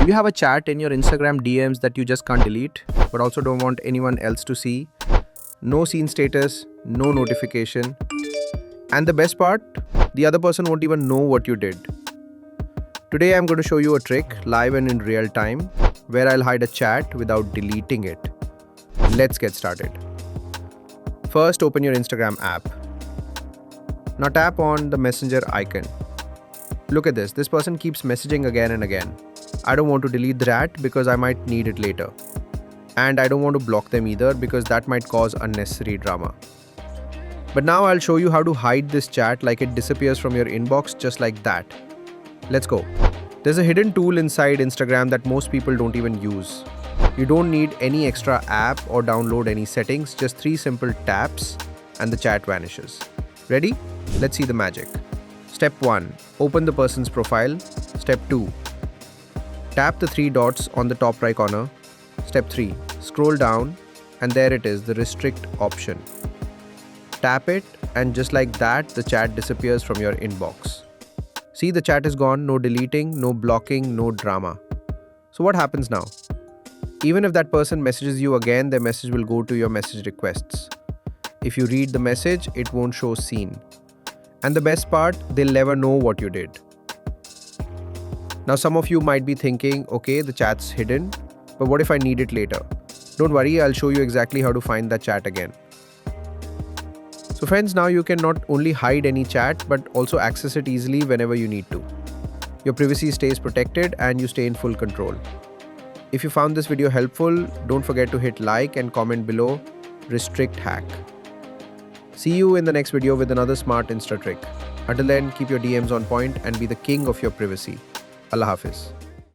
Do you have a chat in your Instagram DMs that you just can't delete, but also don't want anyone else to see? No scene status, no notification. And the best part, the other person won't even know what you did. Today I'm going to show you a trick live and in real time where I'll hide a chat without deleting it. Let's get started. First, open your Instagram app. Now tap on the messenger icon. Look at this. This person keeps messaging again and again. I don't want to delete that because I might need it later. And I don't want to block them either because that might cause unnecessary drama. But now I'll show you how to hide this chat like it disappears from your inbox just like that. Let's go. There's a hidden tool inside Instagram that most people don't even use. You don't need any extra app or download any settings, just 3 simple taps and the chat vanishes. Ready? Let's see the magic. Step 1. Open the person's profile. Step 2. Tap the 3 dots on the top right corner. Step 3. Scroll down and there it is, the restrict option. Tap it and just like that, the chat disappears from your inbox. See, the chat is gone, no deleting, no blocking, no drama. So what happens now? Even if that person messages you again, their message will go to your message requests. If you read the message, it won't show seen. And the best part, they'll never know what you did. Now some of you might be thinking, okay, the chat's hidden, but what if I need it later? Don't worry, I'll show you exactly how to find that chat again. So friends, now you can not only hide any chat, but also access it easily whenever you need to. Your privacy stays protected and you stay in full control. If you found this video helpful, don't forget to hit like and comment below, restrict hack. See you in the next video with another smart Insta trick. Until then, keep your DMs on point and be the king of your privacy. Allah Hafiz.